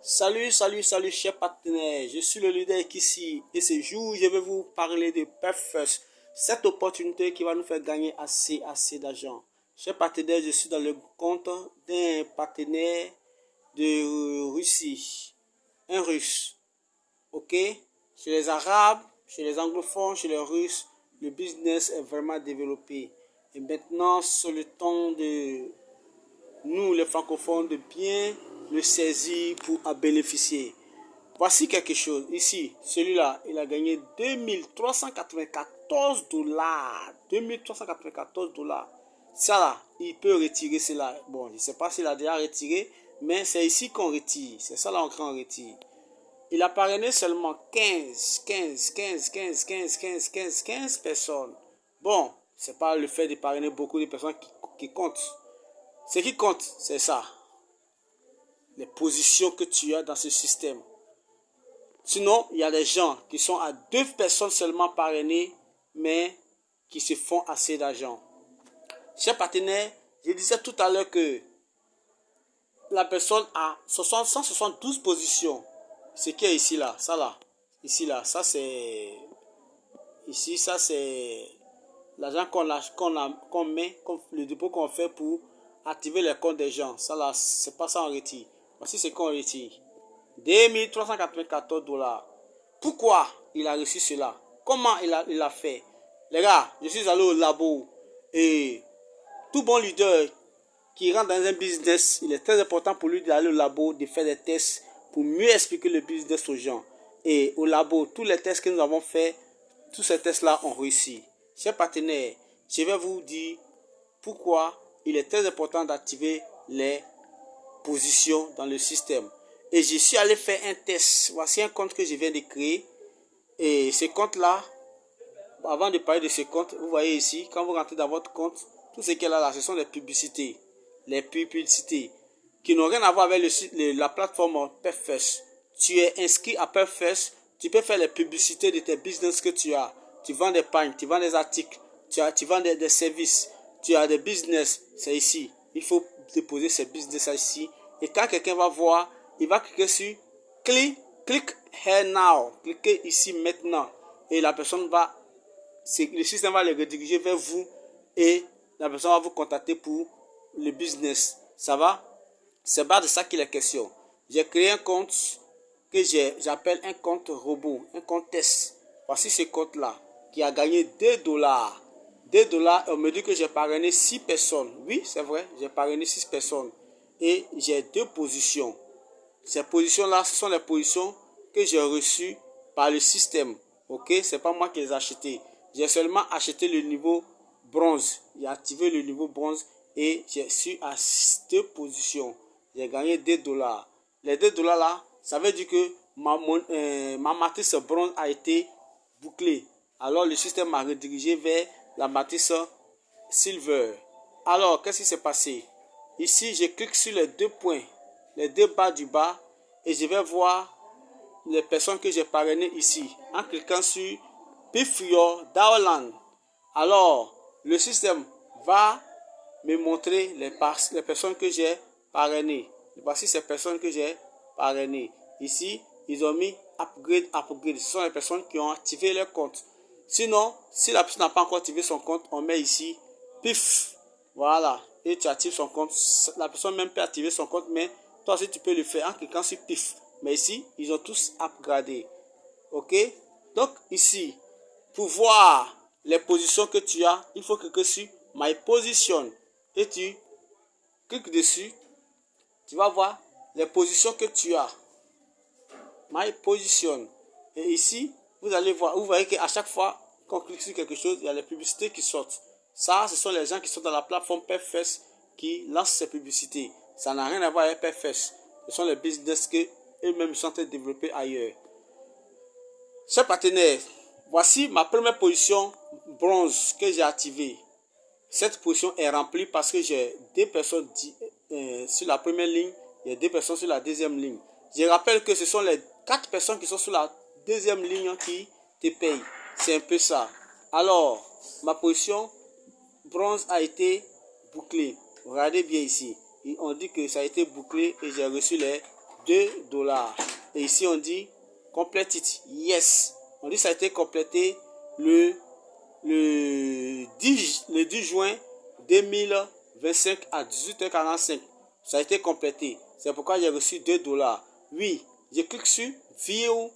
Salut, chers partenaires. Je suis le leader ici et ce jour, je vais vous parler de Perfirst, cette opportunité qui va nous faire gagner assez d'argent. Chers partenaires, je suis dans le compte d'un partenaire de Russie, un Russe. Ok? Chez les Arabes, chez les anglophones, chez les Russes, le business est vraiment développé. Et maintenant, c'est le temps de nous, les francophones, de bien le saisir pour en bénéficier. Voici quelque chose. Ici, celui-là, il a gagné 2394 dollars. 2394 dollars. Ça là, il peut retirer cela. Bon, je ne sais pas s'il a déjà retiré, mais c'est ici qu'on retire. C'est ça là qu'on retire. Il a parrainé seulement 15 personnes. Bon, c'est pas le fait de parrainer beaucoup de personnes qui comptent. Ce qui compte, c'est ça. Les positions que tu as dans ce système. Sinon, il y a des gens qui sont à 2 personnes seulement parrainées, mais qui se font assez d'argent. Chers partenaires, je disais tout à l'heure que la personne a 172 positions. Ce qui est ici, là, ça là. Ici, là, ça c'est... Ici, ça c'est l'argent qu'on met, le dépôt qu'on fait pour activer les comptes des gens. Ça là, c'est pas ça on retire. Voici ce qu'on retire. 2394 dollars. Pourquoi il a reçu cela? Comment il a fait? Les gars, je suis allé au labo et tout bon leader qui rentre dans un business, il est très important pour lui d'aller au labo, de faire des tests pour mieux expliquer le business aux gens. Et au labo, tous les tests que nous avons fait, tous ces tests-là ont réussi. Chers partenaires, je vais vous dire pourquoi il est très important d'activer les positions dans le système. Et je suis allé faire un test. Voici un compte que je viens de créer. Et ce compte-là, avant de parler de ce compte, vous voyez ici, quand vous rentrez dans votre compte, tout ce qu'il y a là, ce sont les publicités. Les publicités qui n'ont rien à voir avec la plateforme Perfirst. Tu es inscrit à Perfirst, tu peux faire les publicités de tes business que tu as. Tu vends des pagnes, tu vends des articles, tu vends des services, tu as des business, c'est ici. Il faut déposer ces business ici. Et quand quelqu'un va voir, il va cliquer sur click here now. Cliquez ici maintenant. Et la personne va, le système va les rediriger vers vous et la personne va vous contacter pour le business. Ça va? C'est pas de ça qu'il est question. J'ai créé un compte que j'appelle un compte robot, un compte test. Voici ce compte-là qui a gagné 2 dollars. 2 dollars, on me dit que j'ai parrainé 6 personnes. Oui, c'est vrai, j'ai parrainé 6 personnes. Et j'ai 2 positions. Ces positions-là, ce sont les positions que j'ai reçues par le système. Ok, c'est pas moi qui les ai achetées. J'ai seulement acheté le niveau bronze. J'ai activé le niveau bronze et j'ai su à 2 positions. J'ai gagné 2 dollars. Les 2 dollars là, ça veut dire que ma matrice bronze a été bouclée. Alors le système m'a redirigé vers la matrice silver. Alors, qu'est-ce qui s'est passé? Ici, je clique sur les 2 points, les 2 barres du bas, et je vais voir les personnes que j'ai parrainées ici. En cliquant sur Pick Your Downline. Alors, le système va me montrer les personnes que j'ai parrainées. Voici ces personnes que j'ai parrainées. Ici, ils ont mis upgrade. Ce sont les personnes qui ont activé leur compte. Sinon, si la personne n'a pas encore activé son compte, on met ici PIF. Voilà. Et tu actives son compte. La personne même peut activer son compte, mais toi aussi tu peux le faire en cliquant sur PIF. Mais ici, ils ont tous upgradé. Ok? Donc ici, pour voir les positions que tu as, il faut cliquer sur My Position. Et tu cliques dessus. Tu vas voir les positions que tu as. My Position. Et ici, vous allez voir, vous voyez qu'à chaque fois qu'on clique sur quelque chose, il y a les publicités qui sortent. Ça, ce sont les gens qui sont dans la plateforme Perfirst qui lancent ces publicités. Ça n'a rien à voir avec Perfirst. Ce sont les business que eux-mêmes sont en train de développer ailleurs. Chers partenaires, voici ma première position bronze que j'ai activée. Cette position est remplie parce que j'ai 2 personnes sur la première ligne, il y a 2 personnes sur la deuxième ligne. Je rappelle que ce sont les 4 personnes qui sont sur la deuxième ligne qui te payent. C'est un peu ça. Alors, ma position bronze a été bouclée. Regardez bien ici. On dit que ça a été bouclé et j'ai reçu les $2. Et ici, on dit complete it. Yes. On dit que ça a été complété le 10 juin 2025 à 18h45. Ça a été complété. C'est pourquoi j'ai reçu $2. Oui, je clique sur View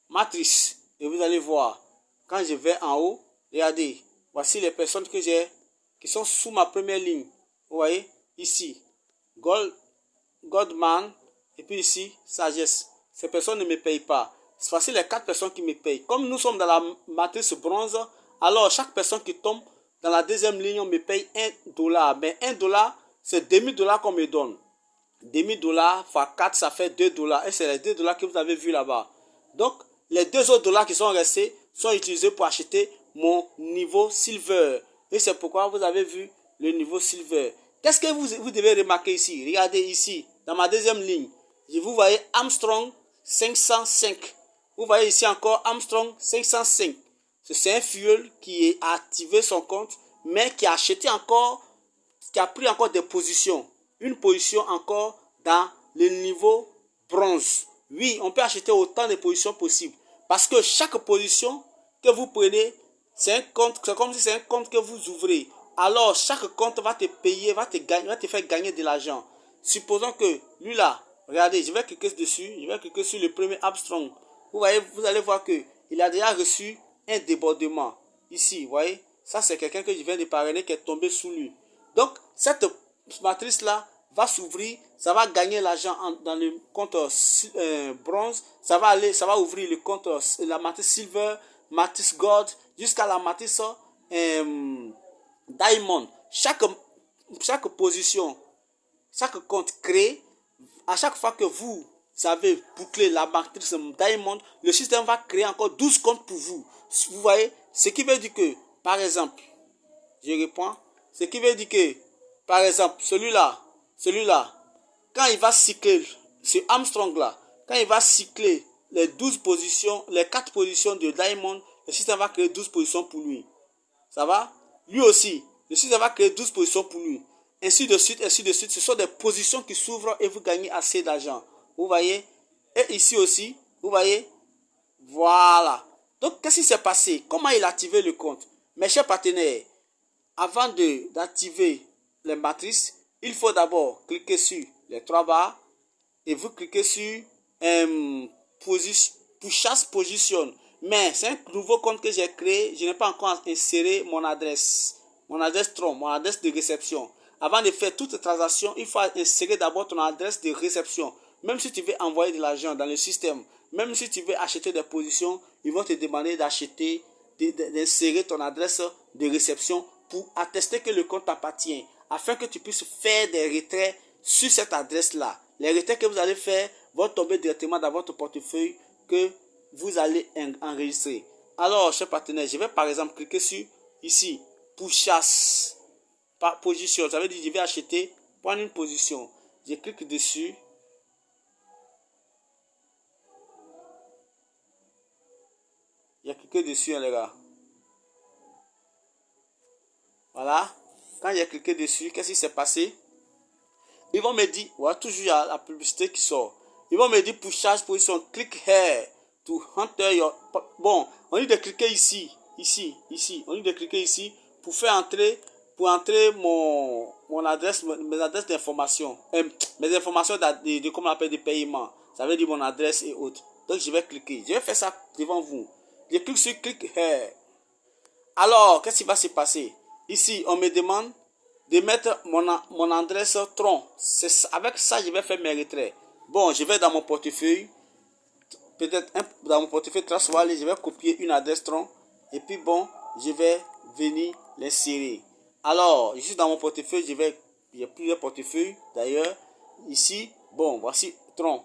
Matrice. Et vous allez voir, quand je vais en haut, regardez, voici les personnes que j'ai, qui sont sous ma première ligne. Vous voyez, ici, Goldman, et puis ici, Sagesse. Ces personnes ne me payent pas. Voici les 4 personnes qui me payent. Comme nous sommes dans la matrice bronze, alors chaque personne qui tombe dans la deuxième ligne, on me paye $1. Mais $1, c'est $2000 qu'on me donne. $2000 fois 4, ça fait $2. Et c'est les $2 que vous avez vu là-bas. Donc, les 2 autres dollars qui sont restés sont utilisés pour acheter mon niveau silver. Et c'est pourquoi vous avez vu le niveau silver. Qu'est-ce que vous devez remarquer ici? Regardez ici, dans ma deuxième ligne. Vous voyez Armstrong 505. Vous voyez ici encore Armstrong 505. C'est un fuel qui a activé son compte, mais qui a acheté encore, qui a pris encore des positions. Une position encore dans le niveau bronze. Oui, on peut acheter autant de positions possibles. Parce que chaque position que vous prenez, c'est un compte, c'est comme si c'est un compte que vous ouvrez. Alors, chaque compte va te payer, va te faire gagner de l'argent. Supposons que lui là, regardez, je vais cliquer dessus, je vais cliquer sur le premier Armstrong. Vous voyez, vous allez voir que il a déjà reçu un débordement. Ici, vous voyez, ça c'est quelqu'un que je viens de parrainer qui est tombé sous lui. Donc, cette matrice là va s'ouvrir, ça va gagner l'argent dans le compte bronze, ça va ouvrir le compte la matrice silver, matrice gold, jusqu'à la matrice diamond. Chaque position, chaque compte créé, à chaque fois que vous avez bouclé la matrice diamond, le système va créer encore 12 comptes pour vous. Vous voyez, ce qui veut dire que, par exemple, je reprends, ce qui veut dire que, par exemple, celui-là, quand il va cycler, ce Armstrong-là, quand il va cycler les 12 positions, les 4 positions de Diamond, le système va créer 12 positions pour lui. Ça va? Lui aussi, le système va créer 12 positions pour lui. Ainsi de suite, ainsi de suite. Ce sont des positions qui s'ouvrent et vous gagnez assez d'argent. Vous voyez? Et ici aussi, vous voyez? Voilà. Donc, qu'est-ce qui s'est passé? Comment il a activé le compte? Mes chers partenaires, avant d'activer les matrices, il faut d'abord cliquer sur les 3 barres et vous cliquez sur Push Position. Mais c'est un nouveau compte que j'ai créé. Je n'ai pas encore inséré mon adresse Tron, mon adresse de réception. Avant de faire toute transaction, il faut insérer d'abord ton adresse de réception. Même si tu veux envoyer de l'argent dans le système, même si tu veux acheter des positions, ils vont te demander d'acheter, d'insérer ton adresse de réception pour attester que le compte t'appartient, afin que tu puisses faire des retraits sur cette adresse-là. Les retraits que vous allez faire vont tomber directement dans votre portefeuille que vous allez enregistrer. Alors, chers partenaires, je vais par exemple cliquer sur ici, Push par position. Ça veut dire que je vais acheter, prendre une position. Je clique dessus. J'ai cliqué dessus, hein, les gars. Voilà. Quand j'ai cliqué dessus, qu'est-ce qui s'est passé? Ils vont me dire, voilà, toujours la publicité qui sort. Ils vont me dire push position, click here to enter your. Bon, on dit de cliquer ici. On dit de cliquer ici pour entrer mon adresse, mes adresses d'information, mes informations de comment on appelle de paiement. Ça veut dire mon adresse et autres. Donc je vais cliquer. Je vais faire ça devant vous. Je clique sur click here. Alors, qu'est-ce qui va se passer? Ici, on me demande de mettre mon adresse Tron. Avec ça, je vais faire mes retraits. Bon, je vais dans mon portefeuille. Peut-être dans mon portefeuille Transwally, je vais copier une adresse Tron. Et puis bon, je vais venir l'insérer. Alors, ici dans mon portefeuille, j'ai plusieurs portefeuilles. D'ailleurs, ici, bon, voici Tron.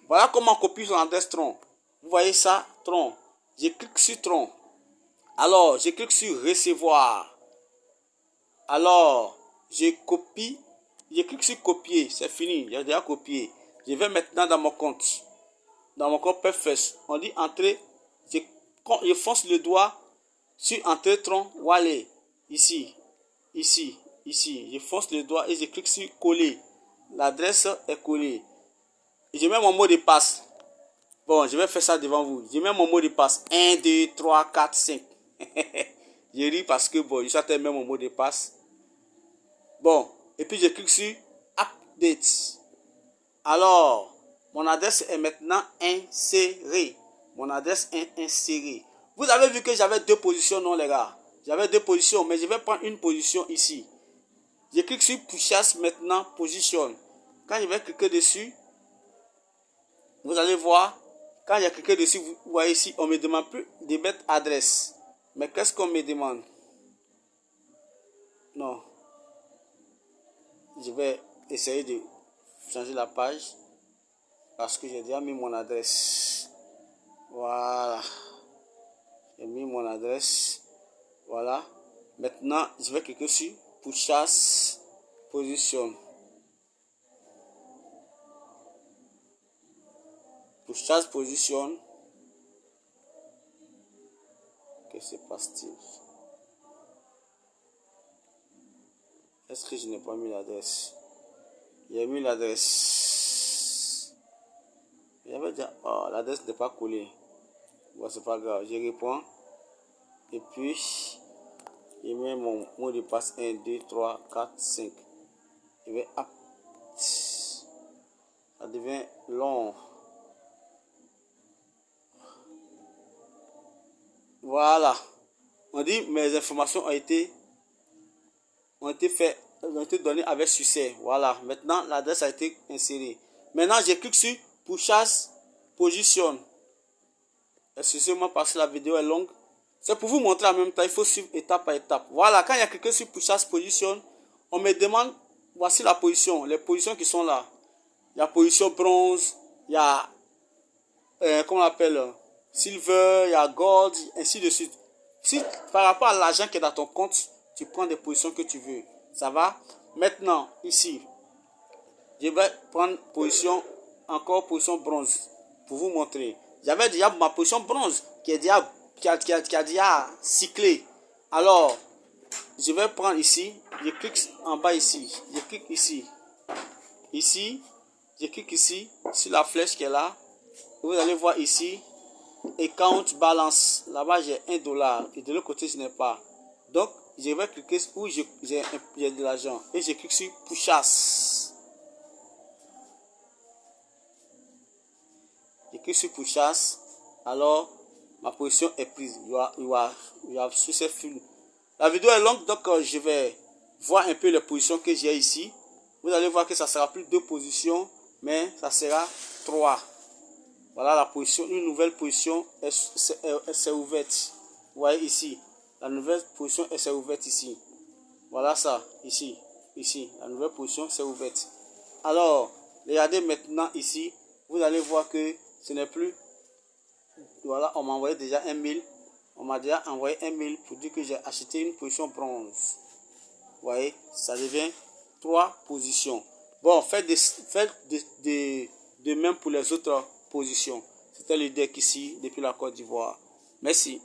Voilà comment on copie son adresse Tron. Vous voyez ça, Tron. Je clique sur Tron. Alors, je clique sur recevoir. Alors, je clique sur copier, c'est fini, j'ai déjà copié. Je vais maintenant dans mon compte Perfect. On dit entrer, je fonce le doigt sur entrer Tron Wallet. Ici, je fonce le doigt et je clique sur coller. L'adresse est collée. Je mets mon mot de passe. Bon, je vais faire ça devant vous. Je mets mon mot de passe. 1, 2, 3, 4, 5. Je ris parce que bon, je suis en train de mettre mon mot de passe. Bon, et puis je clique sur Update. Alors, mon adresse est maintenant insérée. Mon adresse est insérée. Vous avez vu que j'avais deux positions, non les gars? J'avais deux positions, mais je vais prendre une position ici. Je clique sur Push maintenant, position. Quand je vais cliquer dessus, vous allez voir, quand il y a cliqué dessus, vous voyez ici, on me demande plus de mettre adresse. Mais qu'est-ce qu'on me demande? Non. Je vais essayer de changer la page parce que j'ai déjà mis mon adresse. Voilà. J'ai mis mon adresse. Voilà. Maintenant, je vais cliquer sur Push Position. Push Position. Que se passe-t-il? Est-ce que je n'ai pas mis l'adresse? J'ai mis l'adresse. J'avais déjà. Oh, l'adresse n'est pas collée. Bon, c'est pas grave. Je réponds. Et puis, je mets mon mot de passe 1, 2, 3, 4, 5. Je vais up. Ça devient long. Voilà. On dit mes informations ont été données avec succès. Voilà. Maintenant, l'adresse a été insérée. Maintenant, je clique sur Push Position. Excusez-moi parce que la vidéo est longue. C'est pour vous montrer en même temps. Il faut suivre étape par étape. Voilà. Quand il y a cliqué sur Push Position, on me demande, voici la position. Les positions qui sont là. Il y a position bronze. Il y a, comment on appelle, silver. Il y a gold. Ainsi de suite. Si par rapport à l'argent qui est dans ton compte, tu prends des positions que tu veux. Ça va? Maintenant, ici, je vais prendre position, encore position bronze, pour vous montrer. J'avais déjà ma position bronze qui a déjà cyclé. Alors, je vais prendre ici, je clique en bas ici, je clique ici, je clique ici, sur la flèche qui est là. Vous allez voir ici, Account Balance. Là-bas, j'ai $1 et de l'autre côté, je n'ai pas. Donc, je vais cliquer où j'ai de l'argent et je clique sur Push. Je clique sur Push. Alors, ma position est prise. You have successful. La vidéo est longue, donc je vais voir un peu les positions que j'ai ici. Vous allez voir que ça sera plus 2 positions, mais ça sera 3. Voilà la position, une nouvelle position est ouverte. Vous voyez ici, la nouvelle position est ouverte ici. Voilà ça, ici, la nouvelle position s'est ouverte. Alors, regardez maintenant ici, vous allez voir que ce n'est plus. Voilà, on m'a envoyé déjà un mail. On m'a déjà envoyé un mail pour dire que j'ai acheté une position bronze. Vous voyez, ça devient 3 positions. Bon, faites de même pour les autres positions. C'était le deck ici depuis la Côte d'Ivoire. Merci.